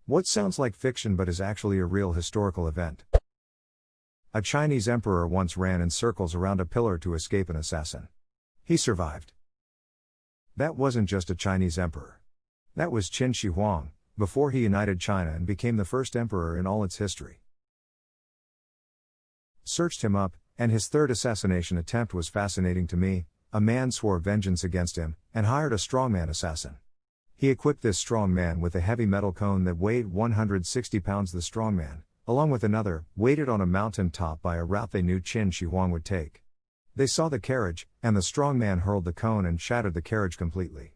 What sounds like fiction but is actually a real historical event. A Chinese emperor once ran in circles around a pillar to escape an assassin. He survived. That wasn't just a Chinese emperor. That was Qin Shi Huang, before he united China and became the first emperor in all its history. Searched him up, and his third assassination attempt was fascinating to me. A man swore vengeance against him, and hired a strongman assassin. He equipped this strongman with a heavy metal cone that weighed 160 pounds. The strongman, along with another, waited on a mountain top by a route they knew Qin Shi Huang would take. They saw the carriage, and the strongman hurled the cone and shattered the carriage completely.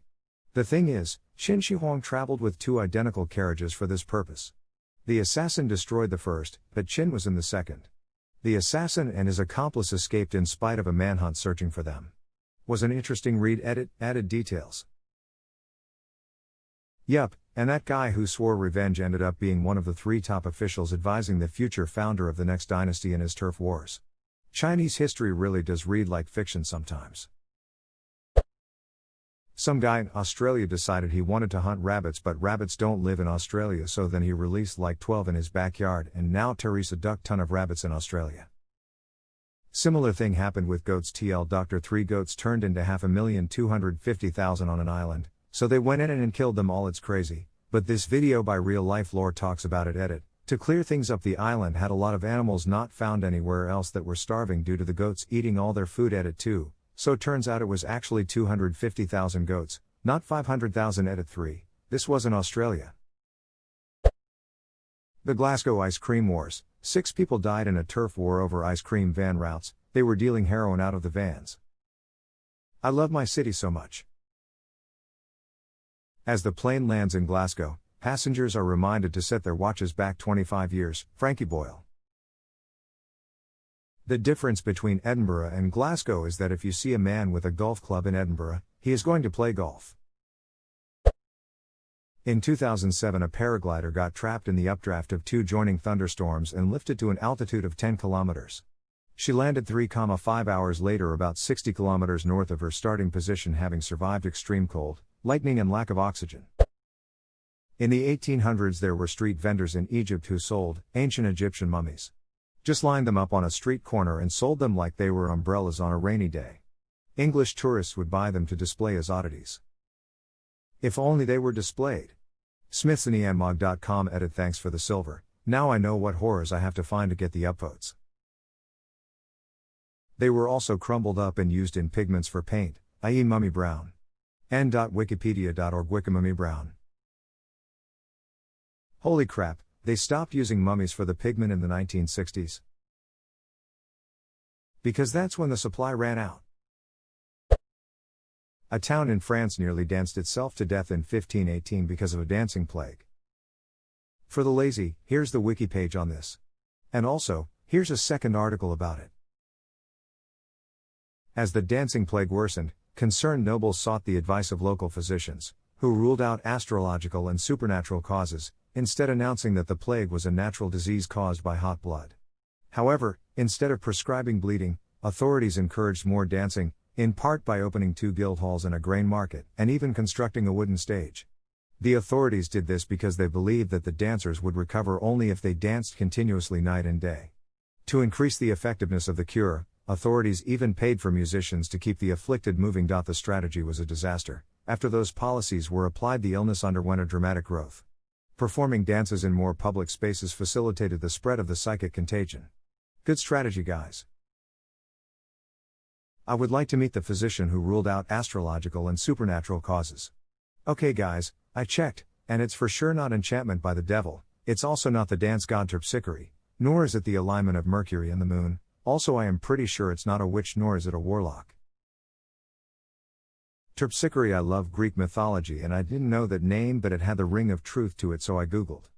The thing is, Qin Shi Huang traveled with two identical carriages for this purpose. The assassin destroyed the first, but Qin was in the second. The assassin and his accomplice escaped in spite of a manhunt searching for them. Was an interesting read. Added details. Yup, and that guy who swore revenge ended up being one of the 3 top officials advising the future founder of the next dynasty in his turf wars. Chinese history really does read like fiction sometimes. Some guy in Australia decided he wanted to hunt rabbits, but rabbits don't live in Australia, so then he released like 12 in his backyard, and now Teresa ducked ton of rabbits in Australia. Similar thing happened with goats. Dr. 3 goats turned into 5,250,000 on an island, so they went in and killed them all. It's crazy, but this video by Real Life Lore talks about it. To clear things up, the island had a lot of animals not found anywhere else that were starving due to the goats eating all their food. 2. So turns out it was actually 250,000 goats, not 500,000. 3. This was in Australia. The Glasgow Ice Cream Wars. 6 people died in a turf war over ice cream van routes. They were dealing heroin out of the vans. I love my city so much. As the plane lands in Glasgow, passengers are reminded to set their watches back 25 years. Frankie Boyle. The difference between Edinburgh and Glasgow is that if you see a man with a golf club in Edinburgh, he is going to play golf. In 2007, a paraglider got trapped in the updraft of 2 joining thunderstorms and lifted to an altitude of 10 kilometers. She landed 3.5 hours later about 60 kilometers north of her starting position, having survived extreme cold, lightning and lack of oxygen. In the 1800s, there were street vendors in Egypt who sold ancient Egyptian mummies. Just lined them up on a street corner and sold them like they were umbrellas on a rainy day. English tourists would buy them to display as oddities. If only they were displayed. Smithsonianmog.com. Thanks for the silver. Now I know what horrors I have to find to get the upvotes. They were also crumbled up and used in pigments for paint, i.e. mummy brown. n.wikipedia.org. Wikimummy brown. Holy crap, they stopped using mummies for the pigment in the 1960s. Because that's when the supply ran out. A town in France nearly danced itself to death in 1518 because of a dancing plague. For the lazy, here's the wiki page on this. And also, here's a second article about it. As the dancing plague worsened, concerned nobles sought the advice of local physicians, who ruled out astrological and supernatural causes, instead announcing that the plague was a natural disease caused by hot blood. However, instead of prescribing bleeding, authorities encouraged more dancing, in part by opening 2 guild halls and a grain market, and even constructing a wooden stage. The authorities did this because they believed that the dancers would recover only if they danced continuously night and day. To increase the effectiveness of the cure, authorities even paid for musicians to keep the afflicted moving. The strategy was a disaster. After those policies were applied, the illness underwent a dramatic growth. Performing dances in more public spaces facilitated the spread of the psychic contagion. Good strategy, guys. I would like to meet the physician who ruled out astrological and supernatural causes. Okay guys, I checked, and it's for sure not enchantment by the devil. It's also not the dance god Terpsichore, nor is it the alignment of Mercury and the moon. Also, I am pretty sure it's not a witch, nor is it a warlock. Terpsichore. I love Greek mythology and I didn't know that name, but it had the ring of truth to it, so I googled.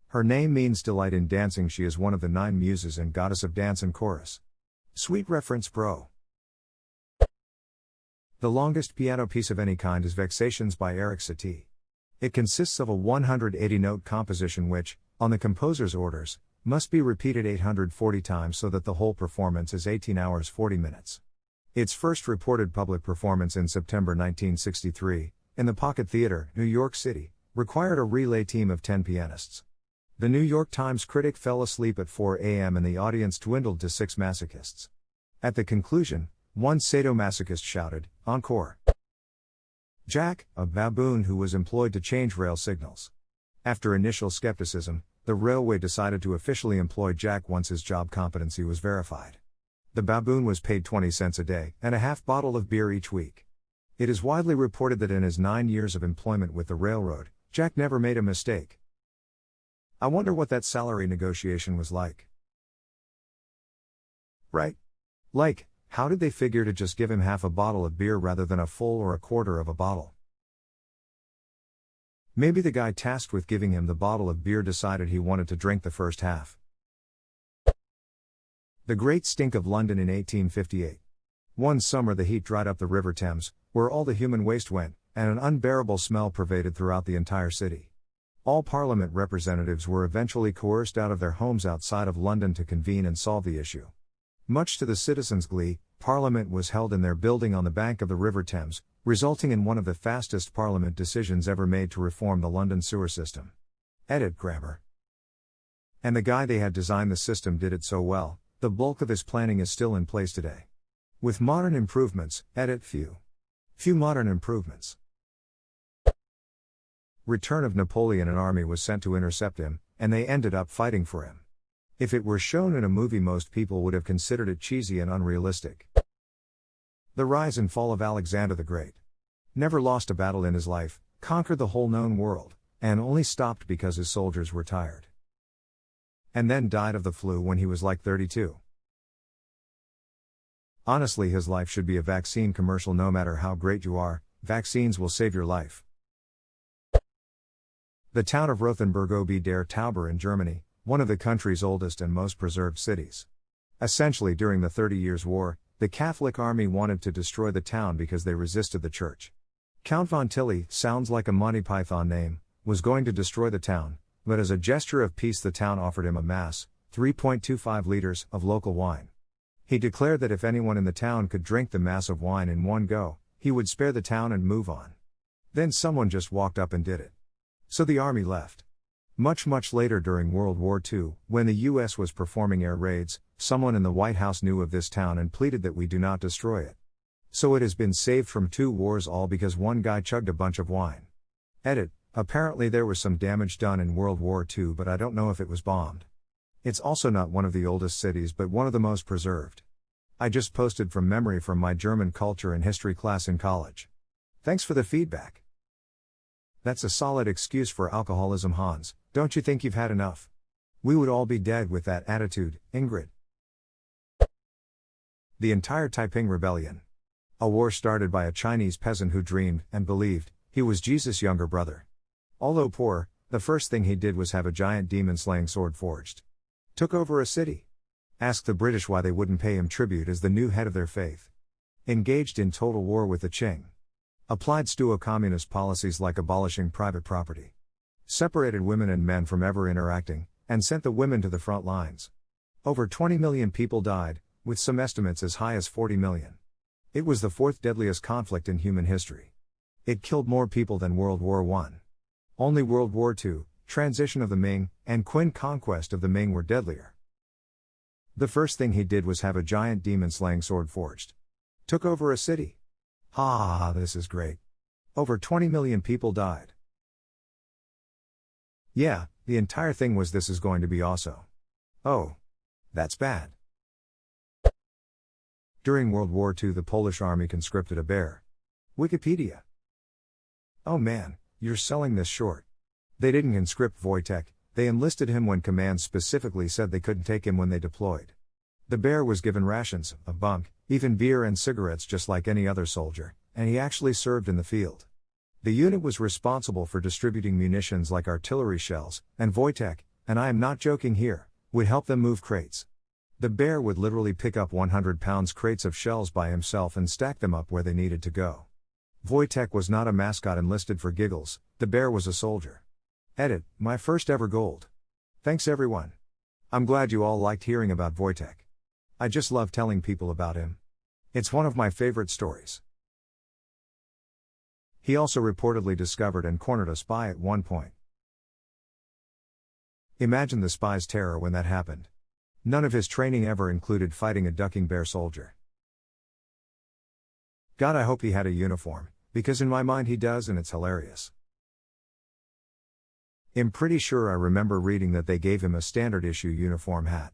Her name means delight in dancing. She is one of the 9 muses and goddess of dance and chorus. Sweet reference, bro. The longest piano piece of any kind is Vexations by Eric Satie. It consists of a 180-note composition which, on the composer's orders, must be repeated 840 times so that the whole performance is 18 hours 40 minutes. Its first reported public performance in September 1963, in the Pocket Theatre, New York City, required a relay team of 10 pianists. The New York Times critic fell asleep at 4 a.m. and the audience dwindled to 6 masochists. At the conclusion, one sadomasochist shouted, "Encore!" Jack, a baboon who was employed to change rail signals. After initial skepticism, the railway decided to officially employ Jack once his job competency was verified. The baboon was paid 20 cents a day and a half bottle of beer each week. It is widely reported that in his 9 years of employment with the railroad, Jack never made a mistake. I wonder what that salary negotiation was like. Right? Like, how did they figure to just give him half a bottle of beer rather than a full or a quarter of a bottle? Maybe the guy tasked with giving him the bottle of beer decided he wanted to drink the first half. The Great Stink of London in 1858. One summer the heat dried up the River Thames, where all the human waste went, and an unbearable smell pervaded throughout the entire city. All Parliament representatives were eventually coerced out of their homes outside of London to convene and solve the issue. Much to the citizens' glee, Parliament was held in their building on the bank of the River Thames, resulting in one of the fastest Parliament decisions ever made to reform the London sewer system. Edit grammar. And the guy they had designed the system did it so well, the bulk of his planning is still in place today. With modern improvements, edit few modern improvements. Return of Napoleon. An army was sent to intercept him, and they ended up fighting for him. If it were shown in a movie, most people would have considered it cheesy and unrealistic. The rise and fall of Alexander the Great. Never lost a battle in his life, conquered the whole known world, and only stopped because his soldiers were tired. And then died of the flu when he was like 32. Honestly, his life should be a vaccine commercial. No matter how great you are, vaccines will save your life. The town of Rothenburg ob der Tauber in Germany, one of the country's oldest and most preserved cities. Essentially, during the 30 Years' War, the Catholic army wanted to destroy the town because they resisted the church. Count von Tilly, sounds like a Monty Python name, was going to destroy the town, but as a gesture of peace the town offered him a mass, 3.25 liters, of local wine. He declared that if anyone in the town could drink the mass of wine in one go, he would spare the town and move on. Then someone just walked up and did it. So the army left. Much later during World War II, when the US was performing air raids, someone in the White House knew of this town and pleaded that we do not destroy it. So it has been saved from 2 wars, all because one guy chugged a bunch of wine. Edit. Apparently there was some damage done in World War II, but I don't know if it was bombed. It's also not one of the oldest cities but one of the most preserved. I just posted from memory from my German culture and history class in college. Thanks for the feedback. That's a solid excuse for alcoholism, Hans. Don't you think you've had enough? We would all be dead with that attitude, Ingrid. The entire Taiping Rebellion. A war started by a Chinese peasant who dreamed, and believed, he was Jesus' younger brother. Although poor, the first thing he did was have a giant demon-slaying sword forged. Took over a city. Asked the British why they wouldn't pay him tribute as the new head of their faith. Engaged in total war with the Qing. Applied pseudo-communist policies like abolishing private property. Separated women and men from ever interacting, and sent the women to the front lines. Over 20 million people died, with some estimates as high as 40 million. It was the 4th deadliest conflict in human history. It killed more people than World War I. Only World War II, transition of the Ming, and Qin conquest of the Ming were deadlier. The first thing he did was have a giant demon-slaying sword forged. Took over a city. This is great. Over 20 million people died. Yeah, the entire thing was this is going to be also. Oh. That's bad. During World War II the Polish army conscripted a bear. Wikipedia. Oh man, you're selling this short. They didn't conscript Wojtek, they enlisted him when command specifically said they couldn't take him when they deployed. The bear was given rations, a bunk, even beer and cigarettes just like any other soldier, and he actually served in the field. The unit was responsible for distributing munitions like artillery shells, and Wojtek, and I am not joking here, would help them move crates. The bear would literally pick up 100 pounds crates of shells by himself and stack them up where they needed to go. Wojtek was not a mascot enlisted for giggles, the bear was a soldier. Edit, my first ever gold. Thanks everyone. I'm glad you all liked hearing about Wojtek. I just love telling people about him. It's one of my favorite stories. He also reportedly discovered and cornered a spy at one point. Imagine the spy's terror when that happened. None of his training ever included fighting a ducking bear soldier. God, I hope he had a uniform, because in my mind he does and it's hilarious. I'm pretty sure I remember reading that they gave him a standard issue uniform hat.